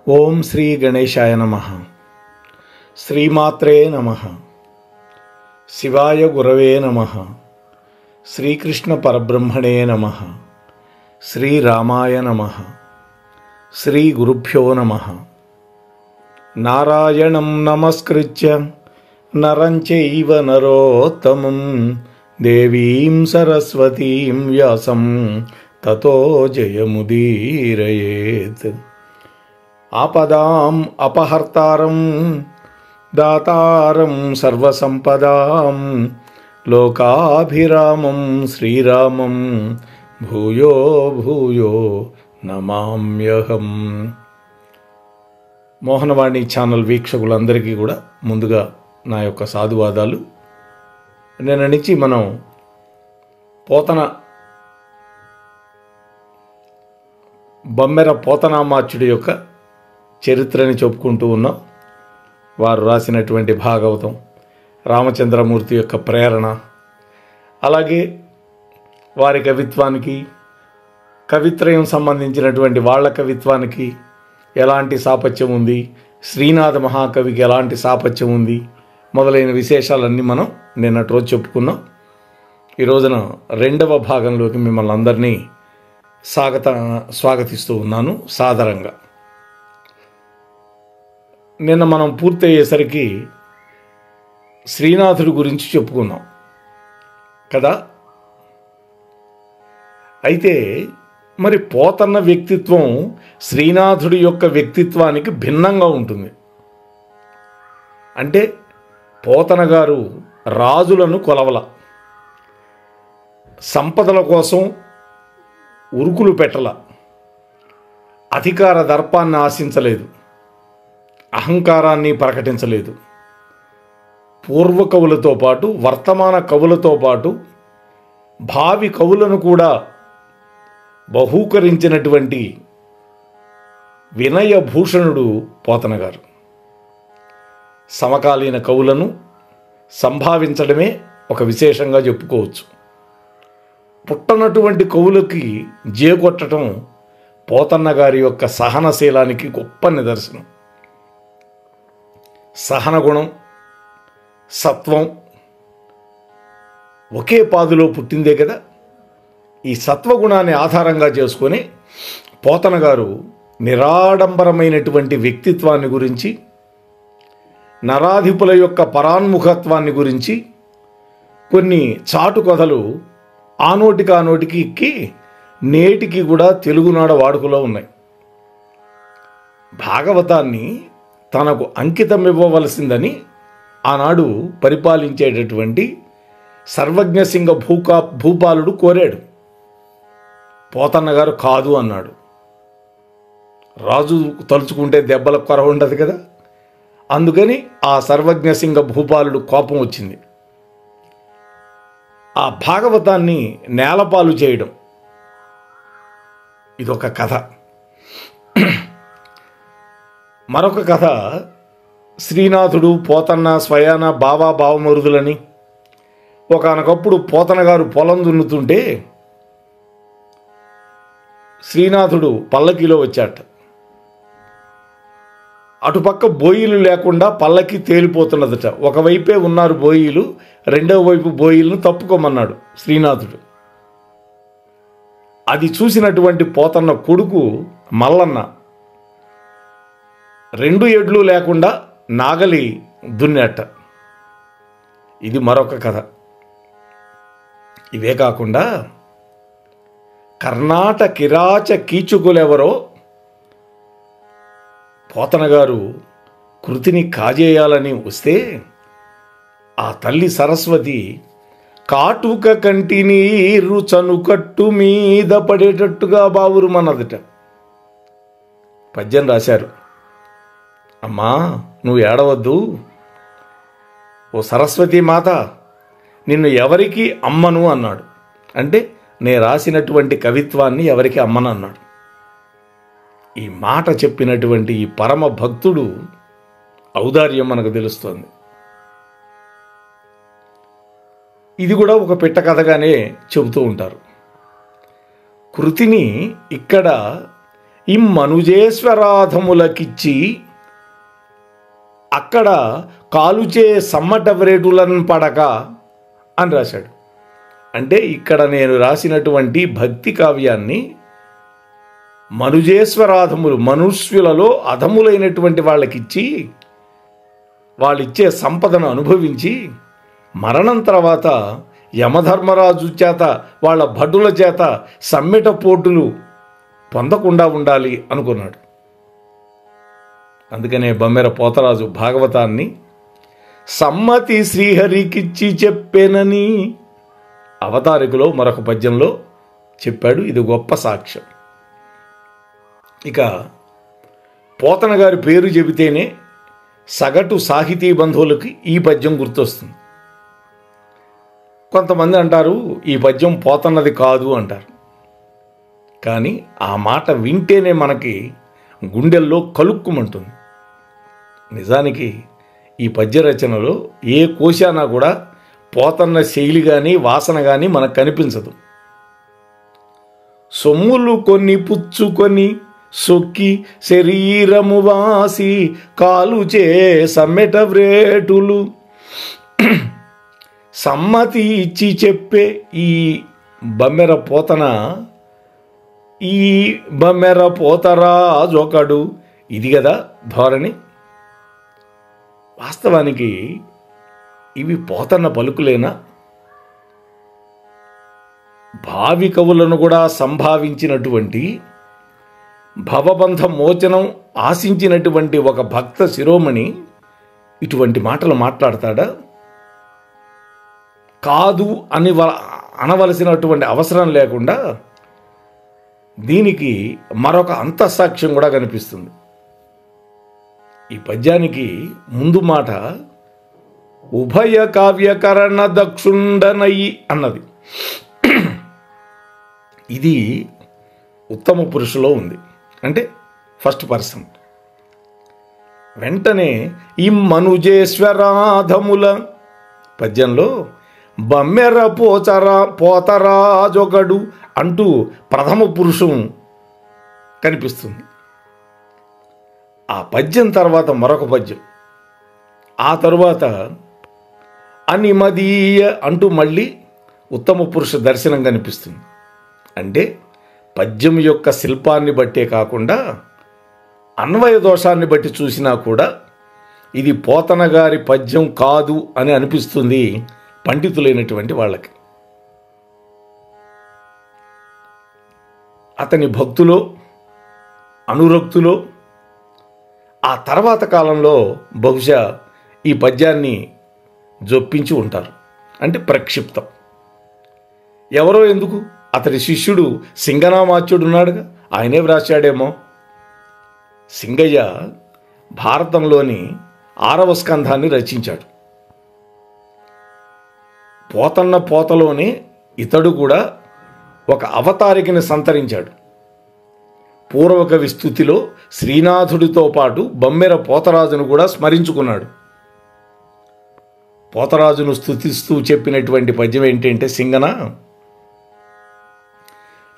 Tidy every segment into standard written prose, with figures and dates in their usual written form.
ఓం శ్రీ గణేశాయ నమః. శ్రీమాత్రే నమః. శివాయ గురవే నమః. శ్రీకృష్ణ పరబ్రహ్మణే నమః. శ్రీరామాయ నమః. శ్రీ గురుభ్యో నమః. నారాయణం నమస్కృత్య నరం చైవ నరోత్తమం దేవీం సరస్వతీం వ్యాసం తతో జయముదీరయేత్. ఆపదాం అపహర్తారం దాతారం సర్వసంపదాం లోకాభిరామం శ్రీరామం భూయో భూయో నమామ్యహం. మోహనవాణి ఛానల్ వీక్షకులందరికీ కూడా ముందుగా నా యొక్క సాధువాదాలు. నిన్న నుంచి మనం బమ్మెర పోతనామాచ్యుడి యొక్క చరిత్రని చెప్పుకుంటూ ఉన్నాం. వారు రాసినటువంటి భాగవతం, రామచంద్రమూర్తి యొక్క ప్రేరణ, అలాగే వారి కవిత్వానికి, కవిత్రయం సంబంధించినటువంటి వాళ్ళ కవిత్వానికి ఎలాంటి సాపత్యం ఉంది, శ్రీనాథ మహాకవికి ఎలాంటి సాపత్యం ఉంది, మొదలైన విశేషాలన్నీ మనం నిన్నటి రోజు చెప్పుకున్నాం. ఈ రోజున రెండవ భాగంలోకి మిమ్మల్ని అందరినీ స్వాగతిస్తూ ఉన్నాను సాదరంగా. నిన్న మనం పూర్తయ్యేసరికి శ్రీనాథుడి గురించి చెప్పుకున్నాం కదా. అయితే మరి పోతన్న వ్యక్తిత్వం శ్రీనాథుడి యొక్క వ్యక్తిత్వానికి భిన్నంగా ఉంటుంది. అంటే పోతన గారు రాజులను కొలవల, సంపదల కోసం ఉరుకులు పెట్టల, అధికార దర్పాన్ని ఆశించలేదు, అహంకారాన్ని ప్రకటించలేదు. పూర్వ కవులతో పాటు వర్తమాన కవులతో పాటు భావి కవులను కూడా బహూకరించినటువంటి వినయభూషణుడు పోతన గారు. సమకాలీన కవులను సంభావించడమే ఒక విశేషంగా చెప్పుకోవచ్చు. పుట్టనటువంటి కవులకి జేకొట్టడం పోతన్న గారి యొక్క సహనశీలానికి గొప్ప నిదర్శనం. సహనగుణం, సత్వం ఒకే పాదులో పుట్టిందే కదా. ఈ సత్వగుణాన్ని ఆధారంగా చేసుకొని పోతన గారు నిరాడంబరమైనటువంటి వ్యక్తిత్వాన్ని గురించి, నరాధిపుల యొక్క పరాన్ముఖత్వాన్ని గురించి కొన్ని చాటు కథలు ఆ నోటికి ఎక్కి నేటికి కూడా తెలుగునాడ వాడుకలో ఉన్నాయి. భాగవతాన్ని తనకు అంకితం ఇవ్వవలసిందని ఆనాడు పరిపాలించేటటువంటి సర్వజ్ఞసింగ భూపాలుడు కోరాడు. పోతన్న గారు కాదు అన్నాడు. రాజు తలుచుకుంటే దెబ్బల కొర ఉండదు కదా. అందుకని ఆ సర్వజ్ఞసింగ భూపాలుడు కోపం వచ్చింది. ఆ భాగవతాన్ని నేలపాలు చేయడం ఇదొక కథ. మరొక కథ, శ్రీనాథుడు పోతన్న స్వయాన బావా బావమరుదులని. ఒకానొకప్పుడు పోతన గారు పొలం దున్నుతుంటే శ్రీనాథుడు పల్లకీలో వచ్చాట. అటుపక్క బోయిలు లేకుండా పల్లకి తేలిపోతున్నదట. ఒకవైపే ఉన్నారు బోయిలు, రెండవ వైపు బోయిలను తప్పుకోమన్నాడు శ్రీనాథుడు. అది చూసినటువంటి పోతన్న కొడుకు మల్లన్న 2 ఎడ్లు లేకుండా నాగలి దున్నట్ట. ఇది మరొక కథ. ఇవే కాకుండా కర్ణాటకిరాచ కీచుకులెవరో పోతన గారు కృతిని కాజేయాలని వస్తే ఆ తల్లి సరస్వతి కాటుక కంటి నీరు చనుకట్టు మీద పడేటట్టుగా బావురుమన్నదట. పద్యం రాశారు. అమ్మా, నువ్వు ఏడవద్దు, ఓ సరస్వతీ మాత, నిన్ను ఎవరికి అమ్మను అన్నాడు. అంటే నేను రాసినటువంటి కవిత్వాన్ని ఎవరికి అమ్మను అన్నాడు. ఈ మాట చెప్పినటువంటి ఈ పరమ భక్తుడు ఔదార్యం మనకు తెలుస్తోంది. ఇది కూడా ఒక పిట్ట కథగానే చెబుతూ ఉంటారు. కృతిని ఇక్కడ ఇమ్మనుజేశ్వరాధములకిచ్చి అక్కడ కాలుచే సమ్మట వ్రేటులను పడక అని రాశాడు. అంటే ఇక్కడ నేను రాసినటువంటి భక్తి కావ్యాన్ని మనుజేశ్వరాధములు, మనుష్యులలో అధములైనటువంటి వాళ్ళకిచ్చి వాళ్ళిచ్చే సంపదను అనుభవించి మరణం తర్వాత యమధర్మరాజు చేత వాళ్ళ భటుల చేత సమ్మెట పోటులు పొందకుండా ఉండాలి అనుకున్నాడు. అందుకనే బమ్మెర పోతరాజు భాగవతాన్ని సమ్మతి శ్రీహరికిచ్చి చెప్పేనని అవతారికలో మరొక పద్యంలో చెప్పాడు. ఇది గొప్ప సాక్ష్యం. ఇక పోతన గారి పేరు చెబితేనే సగటు సాహితీ బంధువులకి ఈ పద్యం గుర్తొస్తుంది. కొంతమంది అంటారు ఈ పద్యం పోతన్నది కాదు అంటారు. కానీ ఆ మాట వింటేనే మనకి గుండెల్లో కలుక్కుమంటుంది. నిజానికి ఈ పద్య రచనలో ఏ కోశానా కూడా పోతన్న శైలి కానీ వాసన కానీ మనకు కనిపించదు. సొమ్ములు కొన్ని పుచ్చుకొని సొక్కి శరీరము వాసి కాలుచే సమ్మెట వ్రేటులు సమ్మతి ఇచ్చి చెప్పే ఈ బమ్మెర పోతన, ఈ బమ్మెర పోతరాజొకడు, ఇది కదా ధోరణి. వాస్తవానికి ఇవి పోతన్న పలుకులేనా? భావి కవులను కూడా సంభావించినటువంటి భవబంధ మోచనం ఆశించినటువంటి ఒక భక్త శిరోమణి ఇటువంటి మాటలు మాట్లాడతాడా? కాదు అని అనవలసినటువంటి అవసరం లేకుండా దీనికి మరొక అంతఃసాక్ష్యం కూడా కనిపిస్తుంది. ఈ పద్యానికి ముందు మాట ఉభయ కావ్యకరణ దక్షుండనయి అన్నది. ఇది ఉత్తమ పురుషులో ఉంది, అంటే ఫస్ట్ పర్సన్. వెంటనే ఇమ్మనుజేశ్వరాధముల పద్యంలో బమ్మెర పోతరాజొకడు అంటూ ప్రథమ పురుషం కనిపిస్తుంది. ఆ పద్యం తర్వాత మరొక పద్యం, ఆ తరువాత అనిమదీయ అంటూ మళ్ళీ ఉత్తమ పురుష దర్శనం కనిపిస్తుంది. అంటే పద్యం యొక్క శిల్పాన్ని బట్టే కాకుండా అన్వయ దోషాన్ని బట్టి చూసినా కూడా ఇది పోతన గారి పద్యం కాదు అని అనిపిస్తుంది పండితులైనటువంటి వాళ్ళకి. అతని భక్తులో అనురక్తులో ఆ తర్వాత కాలంలో బహుశా ఈ పద్యాన్ని జొప్పించి ఉంటారు, అంటే ప్రక్షిప్తం. ఎవరో ఎందుకు, అతడి శిష్యుడు సింగనామాచ్యుడు ఉన్నాడుగా, ఆయనే వ్రాశాడేమో. సింగయ్య భారతంలోని 6వ స్కంధాన్ని రచించాడు. పోతన్న పోతలోనే ఇతడు కూడా ఒక అవతారికని సంతరించాడు. పూర్వకవి స్తుతిలో శ్రీనాథుడితో పాటు బమ్మెర పోతరాజును కూడా స్మరించుకున్నాడు. పోతరాజును స్తుతిస్తూ చెప్పినటువంటి పద్యం ఏంటంటే, సింగన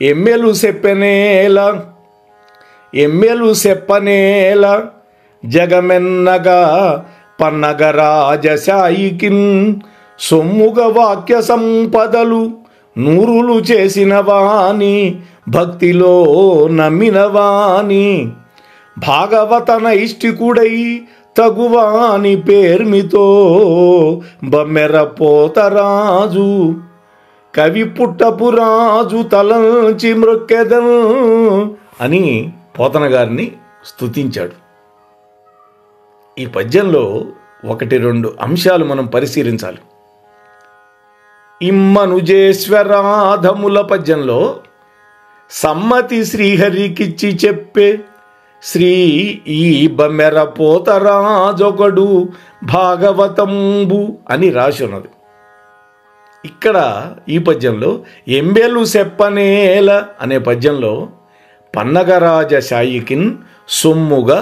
ఎమ్మెలు చెప్పనేల జగమెన్నగా పన్నగ రాజశాయికిన్ సొమ్ముగ వాక్య సంపదలు నూరులు చేసిన వాణి భక్తిలో నమ్మిన వాణి భాగవత నైష్టికుడై తగువాని పేర్మితో బమ్మెర పోతరాజు కవి పుట్టపురాజు తలంచి మృక్కెదం అని పోతన గారిని స్తుతించాడు. ఈ పద్యంలో 1-2 అంశాలు మనం పరిశీలించాలి. ఇమ్మనుజేశ్వరాధముల పద్యంలో సమ్మతి శ్రీహరికిచ్చి చెప్పే శ్రీ ఈ బమ్మెర పోతరాజొకడు భాగవతంబు అని రాసి ఉన్నది. ఇక్కడ ఈ పద్యంలో ఎంబెలు చెప్పనేల అనే పద్యంలో పన్నగరాజ శాయికిన్ సొమ్ముగా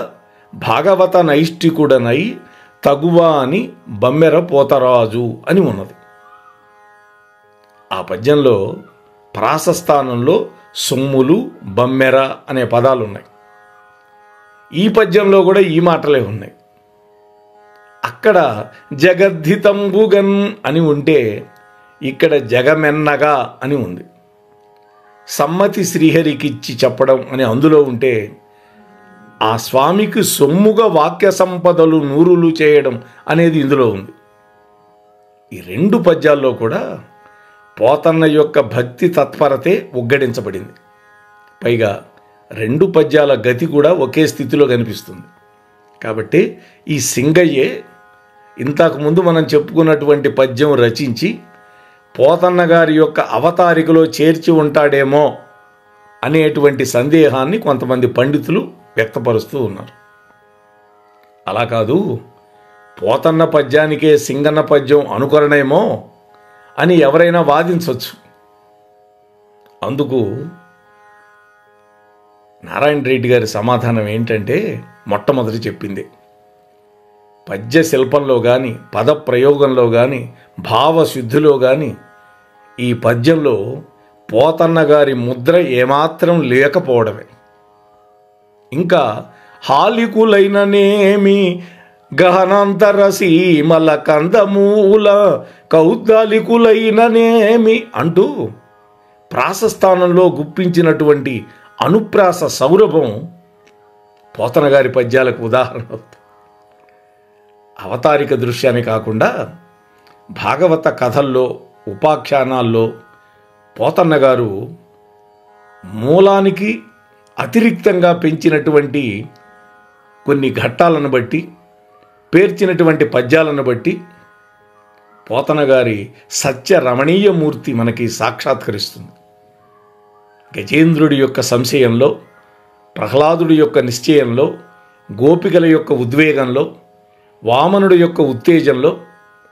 భాగవత నైష్టికుడనై తగువా అని బమ్మెర పోతరాజు అని ఉన్నది. ఆ పద్యంలో ప్రాసస్థానంలో సొమ్ములు బమ్మెర అనే పదాలు ఉన్నాయి. ఈ పద్యంలో కూడా ఈ మాటలే ఉన్నాయి. అక్కడ జగద్ధితంబుగన్ అని ఉంటే ఇక్కడ జగమెన్నగా అని ఉంది. సమ్మతి శ్రీహరికిచ్చి చెప్పడం అని అందులో ఉంటే ఆ స్వామికి సొమ్ముగా వాక్య సంపదలు నూరులు చేయడం అనేది ఇందులో ఉంది. ఈ రెండు పద్యాల్లో కూడా పోతన్న యొక్క భక్తి తత్పరతే ఉగ్గడించబడింది. పైగా రెండు పద్యాల గతి కూడా ఒకే స్థితిలో కనిపిస్తుంది. కాబట్టి ఈ సింగయ్యే ఇంతకుముందు మనం చెప్పుకున్నటువంటి పద్యం రచించి పోతన్న గారి యొక్క అవతారికలో చేర్చి ఉంటాడేమో అనేటువంటి సందేహాన్ని కొంతమంది పండితులు వ్యక్తపరుస్తూ ఉన్నారు. అలా కాదు, పోతన్న పద్యానికే సింగన్న పద్యం అనుకరణేమో అని ఎవరైనా వాదించవచ్చు. అందుకు నారాయణ రెడ్డి గారి సమాధానం ఏంటంటే, మొట్టమొదటి చెప్పింది పద్య శిల్పంలో కానీ పద ప్రయోగంలో కానీ భావశుద్ధిలో కానీ ఈ పద్యంలో పోతన్న గారి ముద్ర ఏమాత్రం లేకపోవడమే. ఇంకా హాలికులైననేమి గహనాంతర సీమల కందమూల కౌద్దాలికులైననేమి అంటూ ప్రాసస్థానంలో గుప్పించినటువంటి అనుప్రాస సౌరభం పోతన గారి పద్యాలకు ఉదాహరణ. అవతారిక దృశ్యాన్ని కాకుండా భాగవత కథల్లో ఉపాఖ్యానాల్లో పోతన్న గారు మూలానికి అతిరిక్తంగా పెంచినటువంటి కొన్ని ఘట్టాలను బట్టి పేర్చినటువంటి పద్యాలను బట్టి పోతన గారి సత్య రమణీయమూర్తి మనకి సాక్షాత్కరిస్తుంది. గజేంద్రుడి యొక్క సంశయంలో, ప్రహ్లాదుడి యొక్క నిశ్చయంలో, గోపికల యొక్క ఉద్వేగంలో, వామనుడి యొక్క ఉత్తేజంలో,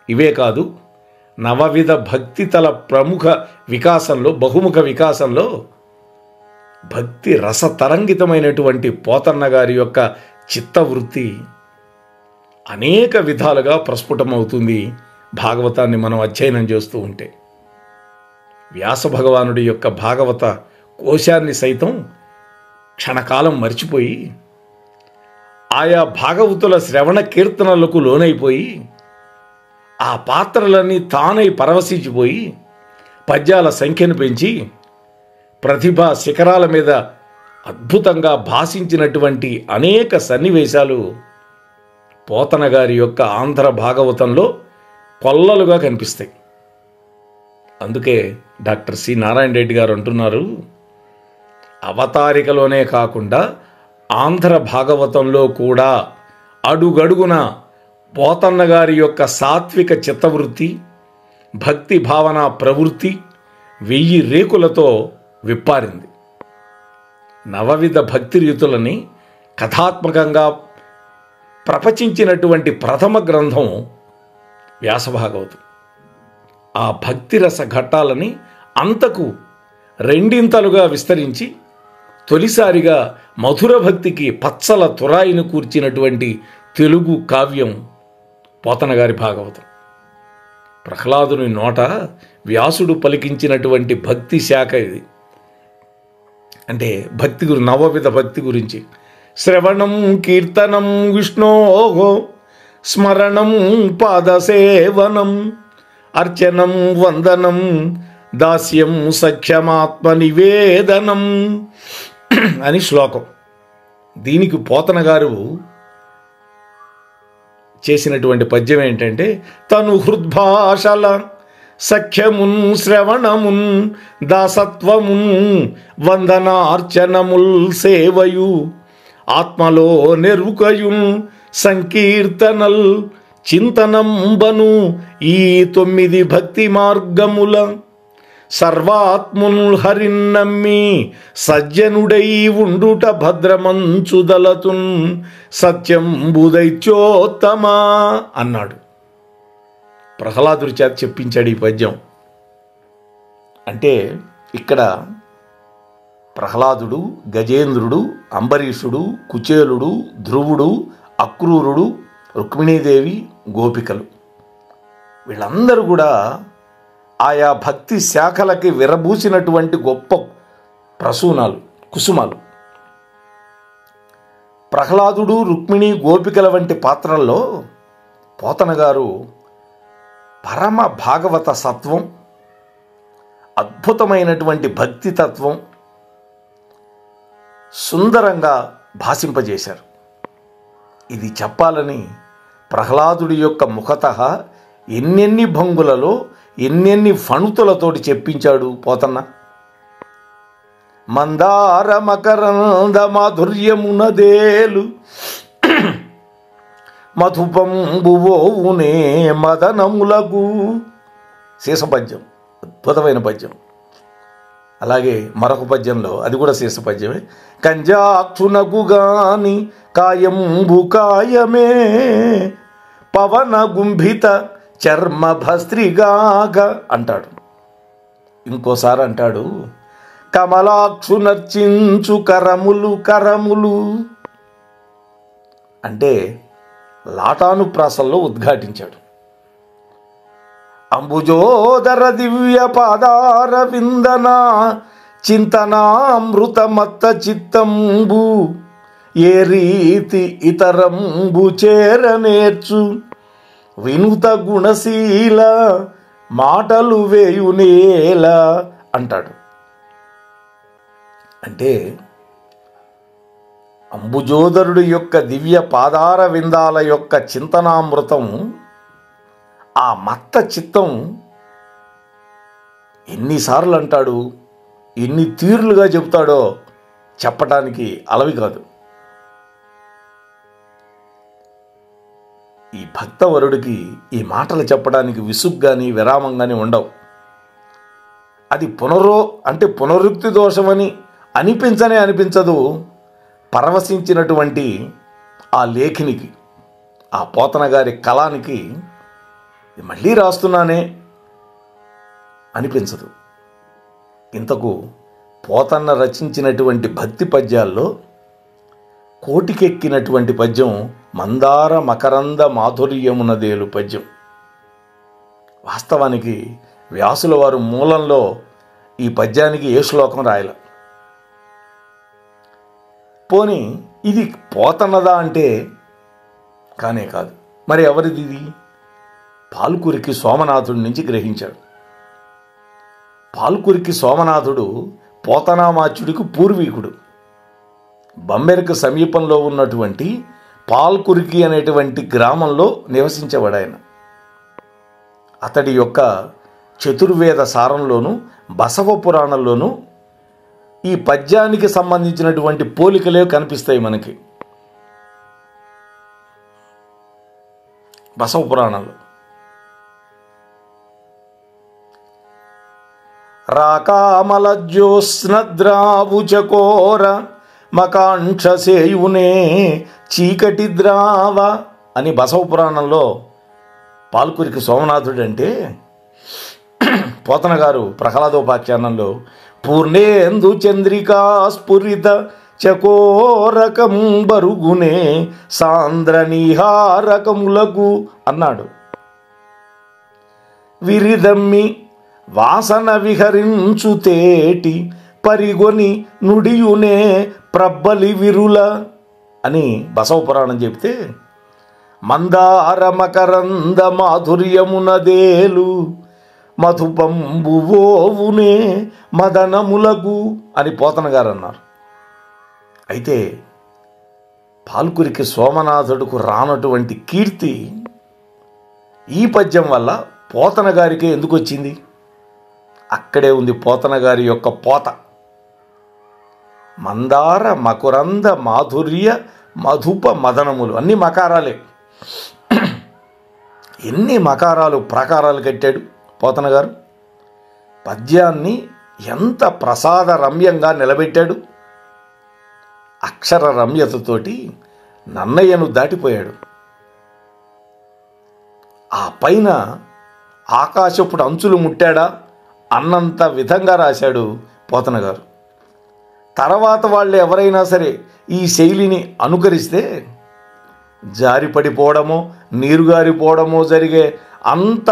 ఇవే కాదు నవవిధ భక్తితల ప్రముఖ వికాసంలో, బహుముఖ వికాసంలో భక్తి రసతరంగితమైనటువంటి పోతన్న గారి యొక్క చిత్తవృత్తి అనేక విధాలుగా ప్రస్ఫుటమవుతుంది భాగవతాన్ని మనం అధ్యయనం చేస్తూ ఉంటే. వ్యాస భగవానుడి యొక్క భాగవత కోశాన్ని సైతం క్షణకాలం మర్చిపోయి ఆయా భాగవతుల శ్రవణ కీర్తనలకు లోనైపోయి ఆ పాత్రలన్నీ తానై పరవశించిపోయి పద్యాల సంఖ్యను పెంచి ప్రతిభా శిఖరాల మీద అద్భుతంగా భాషించినటువంటి అనేక సన్నివేశాలు పోతన గారి యొక్క ఆంధ్ర భాగవతంలో కొల్లలుగా కనిపిస్తాయి. అందుకే డాక్టర్ సి నారాయణ రెడ్డి గారు అంటున్నారు, అవతారికలోనే కాకుండా ఆంధ్ర భాగవతంలో కూడా అడుగడుగున పోతన్న గారి యొక్క సాత్విక చిత్తవృత్తి, భక్తి భావన ప్రవృత్తి 1000 రేకులతో విప్పారింది. నవవిధ భక్తి రీతులని కథాత్మకంగా ప్రపంచించినటువంటి ప్రథమ గ్రంథం వ్యాసభాగవతం. ఆ భక్తిరస ఘట్టాలని అంతకు రెండింతలుగా విస్తరించి తొలిసారిగా మధుర భక్తికి పచ్చల తురాయిని కూర్చినటువంటి తెలుగు కావ్యం పోతన గారి భాగవతం. ప్రహ్లాదుని నోట వ్యాసుడు పలికించినటువంటి భక్తి శాఖ ఇది. అంటే భక్తి నవవిధ భక్తి గురించి శ్రవణం కీర్తనం విష్ణోహో స్మరణం పాదసేవనం అర్చనం వందనం దాస్యం సఖ్యమాత్మ నివేదనం అని శ్లోకం. దీనికి పోతన గారు చేసినటువంటి పద్యం ఏంటంటే, తను హృద్భాషల సఖ్యమున్ శ్రవణమున్ దాసత్వమున్ వందనార్చనముల్ సేవయు ఆత్మలో నెరుకయున్ సంకీర్తనల్ చింతనంబను ఈ 9 భక్తి మార్గముల సర్వాత్ముల్ హరిన్నమ్మి సజ్జనుడై ఉండుట భద్రమంచుదలతున్ సత్యంబుదైత్యోత్తమా అన్నాడు. ప్రహ్లాదుడి చేత చెప్పించాడు ఈ పద్యం. అంటే ఇక్కడ ప్రహ్లాదుడు, గజేంద్రుడు, అంబరీషుడు, కుచేలుడు, ధ్రువుడు, అక్రూరుడు, రుక్మిణీదేవి, గోపికలు వీళ్ళందరూ కూడా ఆయా భక్తి శాఖలకి విరబూసినటువంటి గొప్ప ప్రసూనాలు, కుసుమాలు. ప్రహ్లాదుడు, రుక్మిణి, గోపికల వంటి పాత్రల్లో పోతన గారు పరమ భాగవత సత్వం, అద్భుతమైనటువంటి భక్తి తత్వం సుందరంగా భాషింపజేశారు. ఇది చెప్పాలని ప్రహ్లాదుడి యొక్క ముఖతః ఎన్నెన్ని భంగులలో ఎన్నెన్ని ఫణుతులతోటి చెప్పించాడు పోతన్న. మందార మకరంద మాధుర్యమునదేలు మధుపంబువోవునే మదనములగు. శేషపద్యం, అద్భుతమైన పద్యం. అలాగే మరొక పద్యంలో, అది కూడా శేషపద్యమే, కంజాక్షునకు గాని కాయంబు కాయమే పవన గుంభిత చర్మ భస్త్రిగాగ అంటాడు. ఇంకోసారి అంటాడు, కమలాక్షు నర్చించు కరములు కరములు అంటే లాటానుప్రాసంలో ఉద్ఘాటించాడు. అంబుజోదర దివ్య పాదార విందన చింతనామృతమత్త చిత్తంబు ఏ రీతి ఇతరంబు చేరనేర్చు వినుత గుణశీల మాటలు వేయునేల అంటాడు. అంటే అంబుజోదరుడు యొక్క దివ్య పాదార విందాల యొక్క చింతనామృతం, ఆ మత్త చిత్తం ఎన్నిసార్లు అంటాడు, ఎన్ని తీరులుగా చెబుతాడో చెప్పటానికి అలవి కాదు. ఈ భక్తవరుడికి ఈ మాటలు చెప్పడానికి విసుగ్గాని విరామం కానీ ఉండవు. అది పునరుక్తి దోషమని అనిపించదు. పరవశించినటువంటి ఆ లేఖినికి, ఆ పోతన గారి కళానికి మళ్ళీ రాస్తున్నానే అనిపించదు. ఇంతకు పోతన్న రచించినటువంటి భక్తి పద్యాల్లో కోటికెక్కినటువంటి పద్యం మందార మకరంద మాధుర్యమునదేలు పద్యం. వాస్తవానికి వ్యాసుల వారు మూలంలో ఈ పద్యానికి ఏ శ్లోకం రాయల. పోనీ ఇది పోతన్నదా అంటే కానే కాదు. మరి ఎవరిది ఇది? పాల్కురికి సోమనాథుడి నుంచి గ్రహించాడు. పాల్కురికి సోమనాథుడు పోతనామాచ్యుడికి పూర్వీకుడు. బమ్మెరకు సమీపంలో ఉన్నటువంటి పాల్కురికి అనేటువంటి గ్రామంలో నివసించేవాడు ఆయన. అతడి యొక్క చతుర్వేద సారంలోను బసవ పురాణంలోనూ ఈ పద్యానికి సంబంధించినటువంటి పోలికలే కనిపిస్తాయి మనకి. బసవ పురాణంలో రాకామల జ్యోత్స్నద్రావు చకోర మకాంక్షసేయునే చీకటి ద్రావ అని బసవ పురాణంలో పాల్కురికి సోమనాథుడు అంటే, పోతన గారు ప్రహ్లాదోపాఖ్యానంలో పూర్ణేందు చంద్రికా స్ఫురిత చకోరకం బరుగునే సాంద్ర నిహారకములకు అన్నాడు. విరిదమ్మి వాసన విహరించు తేటి పరిగొని నుడియునే ప్రబ్బలి విరుల అని బసవ పురాణం చెప్తే, మందార మకరంద మాధుర్యమునదేలు మధుపంబువోవునే మదనములకు అని పోతన గారు అన్నారు. అయితే పాల్కురికి సోమనాథుడుకు రానటువంటి కీర్తి ఈ పద్యం వల్ల పోతన గారికి ఎందుకు వచ్చింది? అక్కడే ఉంది పోతన గారి యొక్క పోత. మందార మకురంద మాధుర్య మధుప మదనములు అన్ని మకారాలే. ఎన్ని మకారాలు ప్రకారాలు కట్టాడు పోతన గారు. పద్యాన్ని ఎంత ప్రసాద రమ్యంగా నిలబెట్టాడు. అక్షర రమ్యతతోటి నన్నయ్యను దాటిపోయాడు. ఆ పైన ఆకాశపుడు అంచులు ముట్టాడా అన్నంత విధంగా రాశాడు పోతన గారు. తర్వాత వాళ్ళు ఎవరైనా సరే ఈ శైలిని అనుకరిస్తే జారిపడిపోవడమో నీరుగారిపోవడమో జరిగే అంత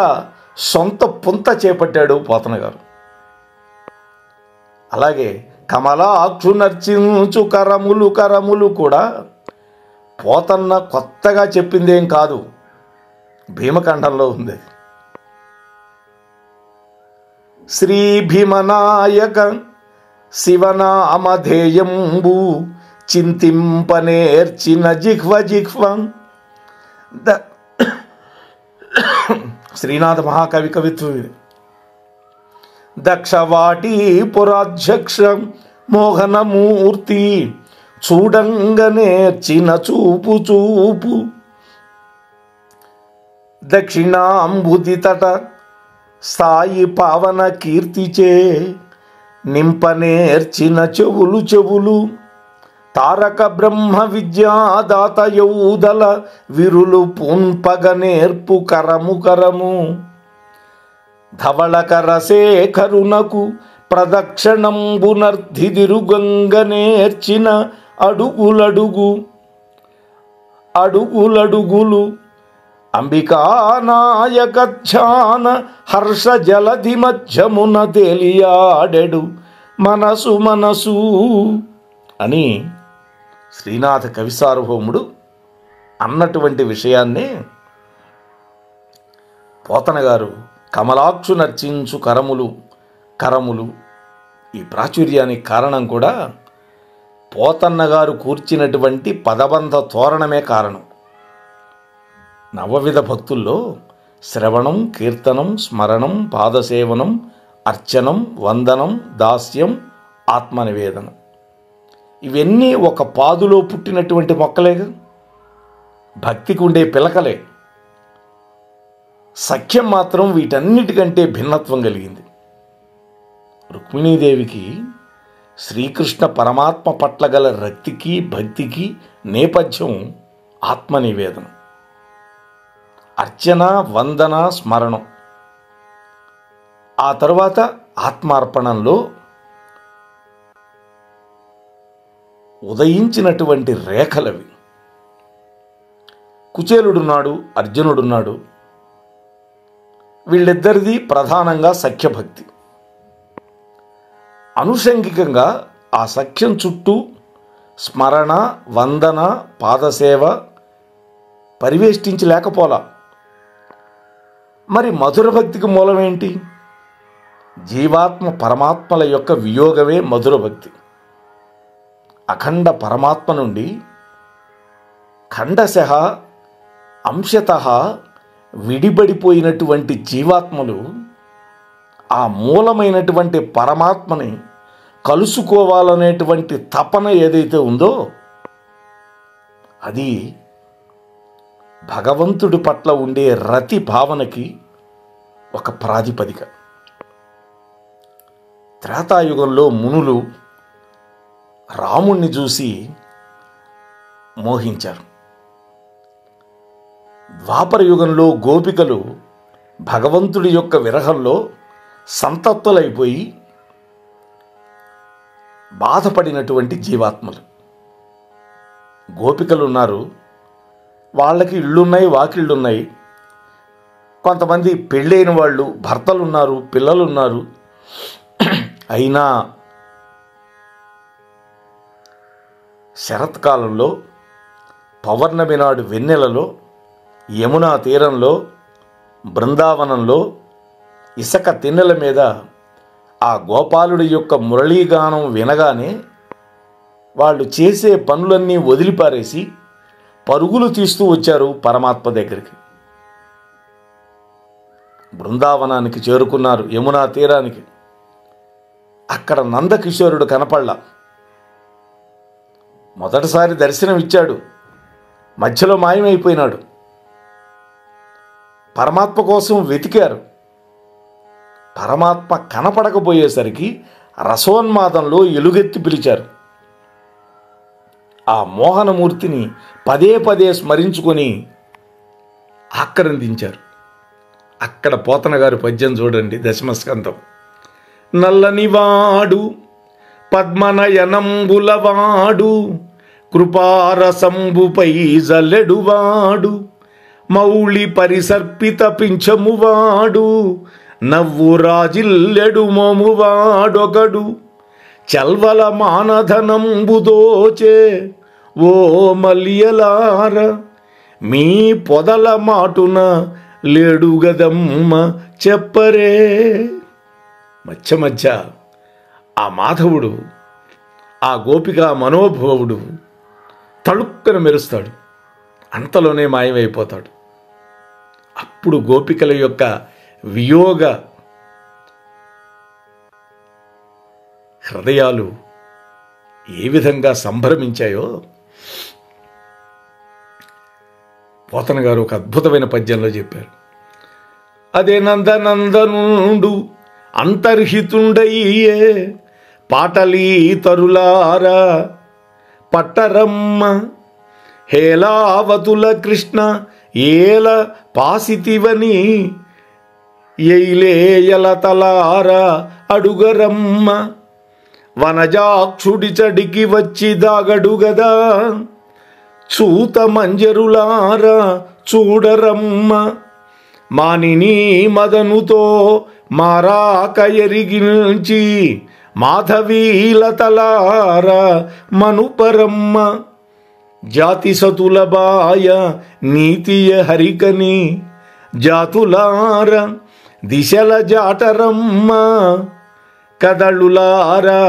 సొంత పుంత చేపట్టాడు పోతన గారు. అలాగే కమలాక్షు నర్చించు కరములు కరములు కూడా పోతన్న కొత్తగా చెప్పిందేం కాదు, భీమఖండంలో ఉంది. శ్రీ భీమనాయక శివనామధేయంబు చింతింపనేర్చిన జిహ్వం శ్రీనాథ మహాకవి కవిత్వం ఇది. దక్షవాటి పురాధ్యక్ష మోహనమూర్తి చూడంగనేర్చిన చూపు చూపు దక్షిణాంబుదితట సాయి పావన కీర్తిచే నింపనేర్చిన చెవులు చెవులు తారక బ్రహ్మ విద్యాదాత యౌదల విరులు పూన్పగ నేర్పు కరము కరము ధవళకరశేఖరునకు ప్రదక్షిణంబునర్ధిదిరుగంగ నేర్చిన అడుగులడుగులు అంబికానాయక ధ్యాన హర్ష జలధి మధ్యమున తేలియాడెడు మనసు మనసు అని శ్రీనాథ కవి సార్వభౌముడు అన్నటువంటి విషయాన్నే పోతన గారు కమలాక్షు నర్చించు కరములు ఈ ప్రాచుర్యానికి కారణం కూడా పోతన్న గారు కూర్చినటువంటి పదబంధ తోరణమే కారణం. నవవిధ భక్తుల్లో శ్రవణం, కీర్తనం, స్మరణం, పాదసేవనం, అర్చనం, వందనం, దాస్యం, ఆత్మనివేదనం ఇవన్నీ ఒక పాదులో పుట్టినటువంటి మొక్కలేగా, భక్తికి ఉండే పిలకలే. సఖ్యం మాత్రం వీటన్నిటికంటే భిన్నత్వం కలిగింది. రుక్మిణీదేవికి శ్రీకృష్ణ పరమాత్మ పట్ల గల రక్తికి భక్తికి నేపథ్యం ఆత్మనివేదనం, అర్చన, వందన, స్మరణం. ఆ తరువాత ఆత్మార్పణంలో ఉదయించినటువంటి రేఖలవి. కుచేలుడున్నాడు, అర్జునుడున్నాడు. వీళ్ళిద్దరిది ప్రధానంగా సఖ్యభక్తి. అనుషంగికంగా ఆ సఖ్యం చుట్టూ స్మరణ, వందన, పాదసేవ పరివేష్టించి లేకపోలా. మరి మధుర భక్తికి మూలమేంటి? జీవాత్మ పరమాత్మల యొక్క వియోగమే మధుర భక్తి. అఖండ పరమాత్మ నుండి ఖండశః అంశతః విడిబడిపోయినటువంటి జీవాత్మలు ఆ మూలమైనటువంటి పరమాత్మని కలుసుకోవాలనేటువంటి తపన ఏదైతే ఉందో అది భగవంతుడి పట్ల ఉండే రతి భావనకి ఒక ప్రాతిపదిక. త్రేతాయుగంలో మునులు రాముణ్ణి చూసి మోహించారు. ద్వాపర యుగంలో గోపికలు భగవంతుడి యొక్క విరహంలో సంతప్తులైపోయి బాధపడినటువంటి జీవాత్మలు. గోపికలు ఉన్నారు, వాళ్ళకి ఇళ్ళున్నాయి, వాకిళ్ళున్నాయి. కొంతమంది పెళ్ళైన వాళ్ళు, భర్తలు ఉన్నారు, పిల్లలు ఉన్నారు. అయినా శరత్కాలంలో పౌర్ణమి నాడు వెన్నెలలో యమునా తీరంలో బృందావనంలో ఇసక తిన్నెల మీద ఆ గోపాలుడి యొక్క మురళీగానం వినగానే వాళ్ళు చేసే పనులన్నీ వదిలిపారేసి పరుగులు తీస్తూ వచ్చారు పరమాత్మ దగ్గరికి. బృందావనానికి చేరుకున్నారు, యమునా తీరానికి. అక్కడ నందకిషోరుడు కనపడ్లా. మొదటిసారి దర్శనం ఇచ్చాడు, మధ్యలో మాయమైపోయినాడు. పరమాత్మ కోసం వెతికారు. పరమాత్మ కనపడకపోయేసరికి రసోన్మాదంలో ఎలుగెత్తి పిలిచారు. ఆ మోహనమూర్తిని పదే పదే స్మరించుకొని ఆక్రందించారు. అక్కడ పోతన గారి పద్యం చూడండి, దశమస్కంధం. నల్లనివాడు పద్మనయనంబులవాడు కృపారసంబుపై జల్లెడువాడు మౌళి పరిసర్పిత పింఛమువాడు నవ్వు రాజిల్లెడు మోమువాడొకడు చల్వల మానధనంబుదోచే ఓ మల్యలార మీ పొదల మాటున లేడు గదమ్మ చెప్పరే. మధ్య మధ్య ఆ మాధవుడు, ఆ గోపిక మనోభావుడు తళుక్కన మెరుస్తాడు, అంతలోనే మాయమైపోతాడు. అప్పుడు గోపికల యొక్క వియోగ హృదయాలు ఏ విధంగా సంభ్రమించాయో పోతన గారు ఒక అద్భుతమైన పద్యంలో చెప్పారు. అదే నందనందనుండు అంతర్హితుండయ్యే పాటలీ తరులారా పట్టరమ్మ హేలావతుల కృష్ణ ఏల పాసితివని ఎయిలేయల తలారా అడుగరమ్మ వనజాక్షుడి చడికి వచ్చి దాగడు గదా చూత మంజరులారా చూడరమ్మ మానిని మదనుతో మారాక ఎరిగించి మాధవీలతలారా మనుపరమ్మ జాతి సతులబాయ నీతియ హరికని జాతులార దిశల జాటరమ్మ కదళులారా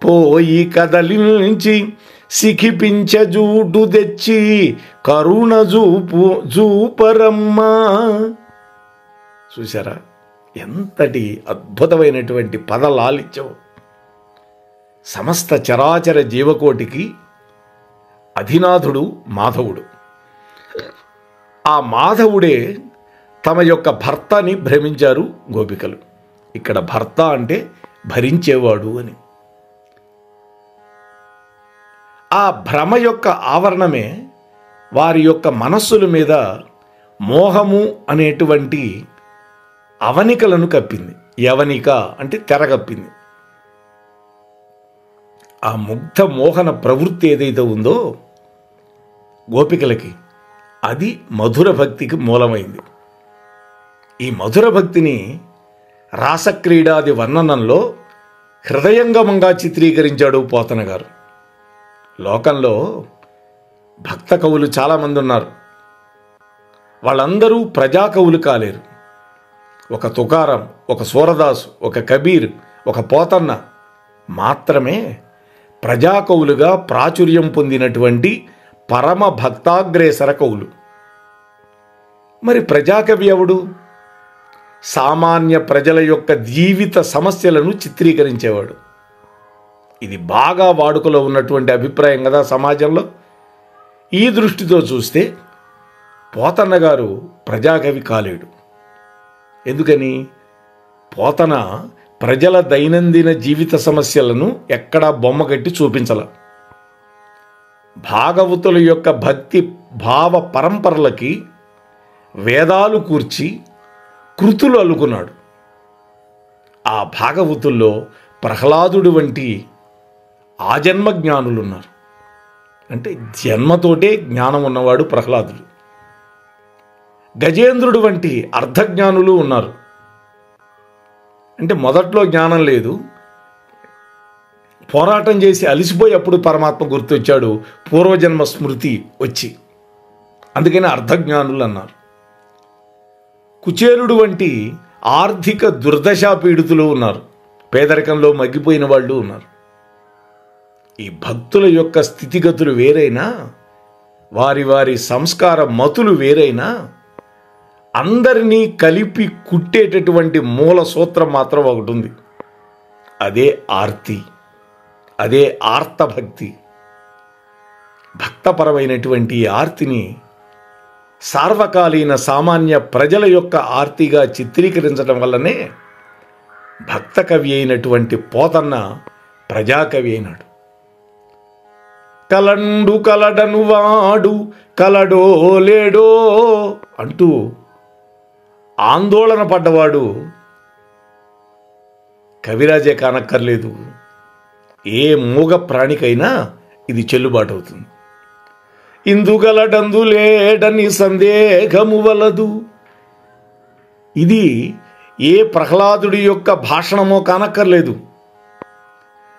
పోయి కదలించి సిఖిపించజూడు తెచ్చి కరుణ జూపరమ్మ. చూసారా ఎంతటి అద్భుతమైనటువంటి పదలాలిత్యం. సమస్త చరాచర జీవకోటికి అధినాథుడు మాధవుడు. ఆ మాధవుడే తమ యొక్క భర్తని భ్రమించారు గోపికలు. ఇక్కడ భర్త అంటే భరించేవాడు అని. ఆ భ్రమ యొక్క ఆవరణమే వారి యొక్క మనస్సుల మీద మోహము అనేటువంటి అవనికలను కప్పింది. యవనిక అంటే తెరగప్పింది. ఆ ముగ్ధ మోహన ప్రవృత్తి ఏదైతే ఉందో గోపికలకి, అది మధుర భక్తికి మూలమైంది. ఈ మధుర భక్తిని రాసక్రీడాది వర్ణనంలో హృదయంగమంగా చిత్రీకరించాడు పోతన గారు. లోకంలో భక్త కవులు చాలామంది ఉన్నారు. వాళ్ళందరూ ప్రజా కవులు కాలేరు. ఒక తుకారం, ఒక సూరదాసు, ఒక కబీర్, ఒక పోతన్న మాత్రమే ప్రజాకవులుగా ప్రాచుర్యం పొందినటువంటి పరమ భక్తాగ్రేసర కవులు. మరి ప్రజాకవి ఎవడు? సామాన్య ప్రజల యొక్క జీవిత సమస్యలను చిత్రీకరించేవాడు. ఇది బాగా వాడుకలో ఉన్నటువంటి అభిప్రాయం కదా సమాజంలో. ఈ దృష్టితో చూస్తే పోతన్న గారు ప్రజాకవి కాలేడు. ఎందుకని? పోతన ప్రజల దైనందిన జీవిత సమస్యలను ఎక్కడా బొమ్మగట్టి చూపించాల. భాగవతుల యొక్క భక్తి భావ పరంపరలకి వేదాలు కూర్చి కృతులు అల్లుకున్నాడు. ఆ భాగవతుల్లో ప్రహ్లాదుడు వంటి ఆజన్మ జ్ఞానులు ఉన్నారు. అంటే జన్మతోటే జ్ఞానం ఉన్నవాడు ప్రహ్లాదుడు. గజేంద్రుడు వంటి అర్ధజ్ఞానులు ఉన్నారు. అంటే మొదట్లో జ్ఞానం లేదు, పోరాటం చేసి అలిసిపోయి అప్పుడు పరమాత్మ గుర్తొచ్చాడు, పూర్వజన్మ స్మృతి వచ్చి, అందుకని అర్ధజ్ఞానులు అన్నారు. కుచేలుడు వంటి ఆర్థిక దుర్దశా పీడితులు ఉన్నారు. పేదరికంలో మగ్గిపోయిన వాళ్ళు ఉన్నారు. ఈ భక్తుల యొక్క స్థితిగతులు వేరైనా, వారి వారి సంస్కార మతులు వేరైనా, అందరినీ కలిపి కుట్టేటటువంటి మూల సూత్రం మాత్రం ఒకటి ఉంది. అదే ఆర్తి, అదే ఆర్తభక్తి. భక్తపరమైనటువంటి ఆర్తిని సార్వకాలీన సామాన్య ప్రజల యొక్క ఆర్తిగా చిత్రీకరించడం వల్లనే భక్త కవి అయినటువంటి పోతన్న ప్రజాకవి అయినాడు. కలండు కలడను వాడు కలడో లేడో అంటూ ఆందోళన పడ్డవాడు కవిరాజే కానక్కర్లేదు. ఏ మూగ ప్రాణికైనా ఇది చెల్లుబాటు అవుతుంది. ఇందుగలడందు లేడని సందేహము వలదు. ఇది ఏ ప్రహ్లాదుడి యొక్క భాషణమో కానక్కర్లేదు.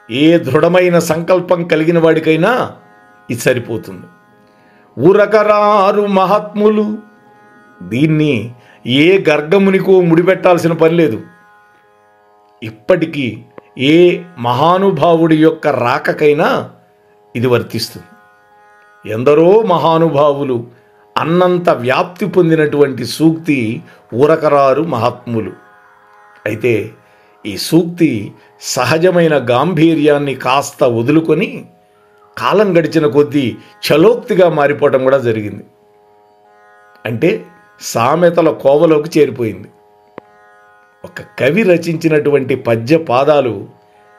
ఏ దృఢమైన సంకల్పం కలిగిన వాడికైనా ఇది సరిపోతుంది. ఉరకరారు మహాత్ములు, దీన్ని ఏ గర్గమునికో ముడిపెట్టాల్సిన పని లేదు. ఇప్పటికీ ఏ మహానుభావుడి యొక్క రాకకైనా ఇది వర్తిస్తుంది. ఎందరో మహానుభావులు అన్నంత వ్యాప్తి పొందినటువంటి సూక్తి ఉరకరారు మహాత్ములు. అయితే ఈ సూక్తి సహజమైన గాంభీర్యాన్ని కాస్త వదులుకొని కాలం గడిచిన కొద్దీ చలోక్తిగా మారిపోవటం కూడా జరిగింది. అంటే సామెతల కోవలోకి చేరిపోయింది. ఒక కవి రచించినటువంటి పద్య పాదాలు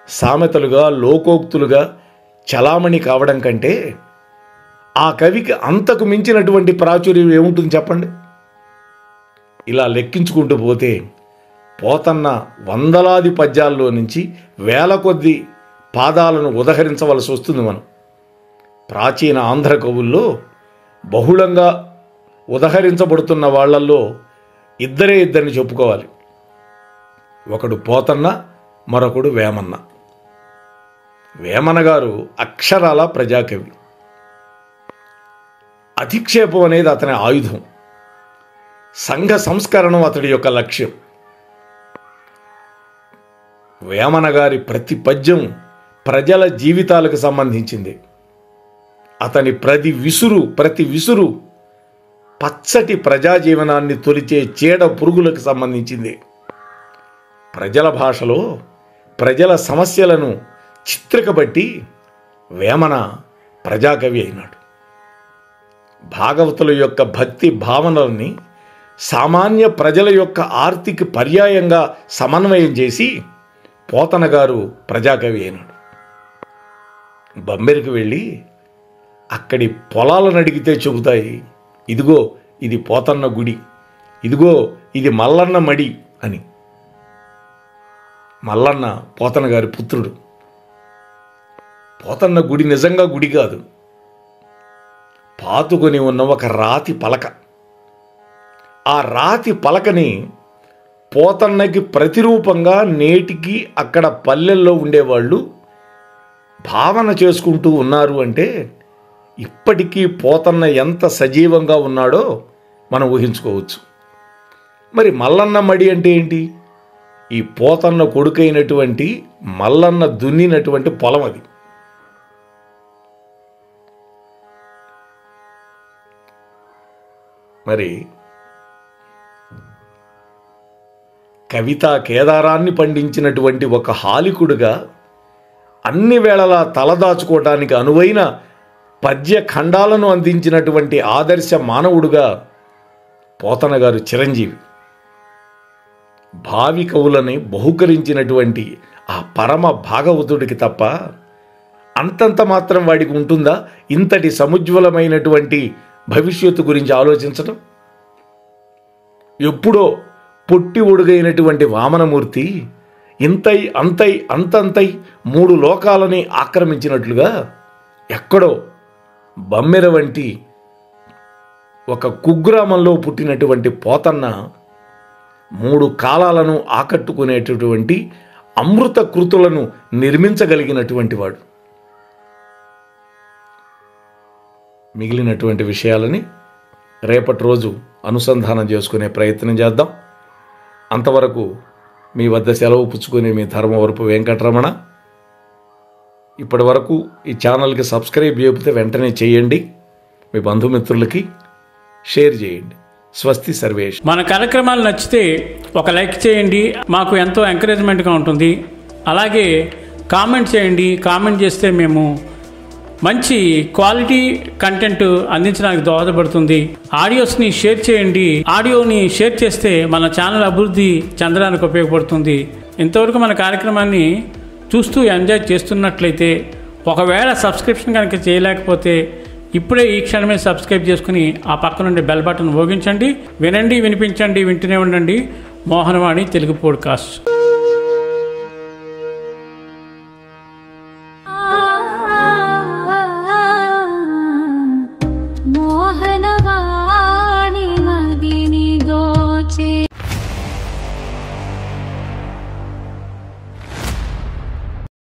సామెతలుగా లోకోక్తులుగా చలామణి కావడం కంటే ఆ కవికి అంతకు మించినటువంటి ప్రాచుర్యం ఏముంటుంది చెప్పండి? ఇలా లెక్కించుకుంటూ పోతే పోతన్న వందలాది పద్యాల్లో నుంచి వేల కొద్ది పాదాలను ఉదహరించవలసి వస్తుంది. మనం ప్రాచీన ఆంధ్ర కవుల్లో బహుళంగా ఉదహరించబడుతున్న వాళ్ళల్లో ఇద్దరిని చెప్పుకోవాలి. ఒకడు పోతన్న, మరొకడు వేమన్న. వేమన గారు అక్షరాల ప్రజాకవి. అధిక్షేపం అనేది అతని ఆయుధం. సంఘ సంస్కరణం అతడి యొక్క లక్ష్యం. వేమన గారి ప్రతి పద్యం ప్రజల జీవితాలకు సంబంధించింది. అతని ప్రతి విసురు పచ్చటి ప్రజాజీవనాన్ని తొలిచే చీడ పురుగులకు సంబంధించింది. ప్రజల భాషలో ప్రజల సమస్యలను చిత్రికబట్టి వేమన ప్రజాకవి అయినాడు. భాగవతుల యొక్క భక్తి భావనల్ని సామాన్య ప్రజల యొక్క ఆర్తికి పర్యాయంగా సమన్వయం చేసి పోతన గారు ప్రజాకవి అయినాడు. బొమ్మెరికి వెళ్ళి అక్కడి పొలాలను అడిగితే చెబుతాయి, ఇదిగో ఇది పోతన్న గుడి, ఇదిగో ఇది మల్లన్న మడి అని. మల్లన్న పోతన గారి పుత్రుడు. పోతన్న గుడి నిజంగా గుడి కాదు, పాతుకొని ఉన్న ఒక రాతి పలక. ఆ రాతి పలకని పోతన్నకి ప్రతిరూపంగా నేటికి అక్కడ పల్లెల్లో ఉండేవాళ్ళు భావన చేసుకుంటూ ఉన్నారు. అంటే ఇప్పటికీ పోతన్న ఎంత సజీవంగా ఉన్నాడో మనం ఊహించుకోవచ్చు. మరి మల్లన్న మడి అంటే ఏంటి? ఈ పోతన్న కొడుకైనటువంటి మల్లన్న దున్నినటువంటి పొలం అది. మరి కవితా కేదారాన్ని పండించినటువంటి ఒక హాలికుడుగా అన్ని వేళలా తలదాచుకోవటానికి అనువైన పద్య ఖండాలను అందించినటువంటి ఆదర్శ మానవుడుగా పోతన గారు చిరంజీవి. భావి కవులని బహుకరించినటువంటి ఆ పరమ భాగవతుడికి తప్ప అంతంత మాత్రం వాడికి ఉంటుందా ఇంతటి సముజ్వలమైనటువంటి భవిష్యత్తు గురించి ఆలోచించడం? ఎప్పుడో పొట్టి ఒడుగైనటువంటి వామనమూర్తి ఇంతై అంతై అంతంతై 3 లోకాలని ఆక్రమించినట్లుగా ఎక్కడో బమ్మెర వంటి ఒక కుగ్రామంలో పుట్టినటువంటి పోతన్న 3 కాలాలను ఆకట్టుకునేటటువంటి అమృత కృతులను నిర్మించగలిగినటువంటి వాడు. మిగిలినటువంటి విషయాలని రేపటి రోజు అనుసంధానం చేసుకునే ప్రయత్నం చేద్దాం. అంతవరకు మీ వద్ద సెలవు పుచ్చుకునే మీ ధర్మవరపు వెంకటరమణ. ఇప్పటి వరకు ఈ ఛానల్కి సబ్స్క్రైబ్ చేయకపోతే వెంటనే చేయండి. మీ బంధుమిత్రులకి షేర్ చేయండి. స్వస్తి సర్వేష్. మన కార్యక్రమాలు నచ్చితే ఒక లైక్ చేయండి, మాకు ఎంతో ఎంకరేజ్మెంట్గా ఉంటుంది. అలాగే కామెంట్ చేయండి. కామెంట్ చేస్తే మేము మంచి క్వాలిటీ కంటెంట్ అందించడానికి దోహదపడుతుంది. ఆడియోస్ని షేర్ చేయండి. ఆడియోని షేర్ చేస్తే మన ఛానల్ అభివృద్ధి చెందడానికి ఉపయోగపడుతుంది. ఇంతవరకు మన కార్యక్రమాన్ని చూస్తూ ఎంజాయ్ చేస్తున్నట్లయితే, ఒకవేళ సబ్స్క్రిప్షన్ కనుక చేయలేకపోతే ఇప్పుడే ఈ క్షణమే సబ్స్క్రైబ్ చేసుకుని ఆ పక్క నుండి బెల్ బటన్ మోగించండి. వినండి, వినిపించండి, వింటూనే ఉండండి. మోహనవాణి తెలుగు పోడ్కాస్ట్.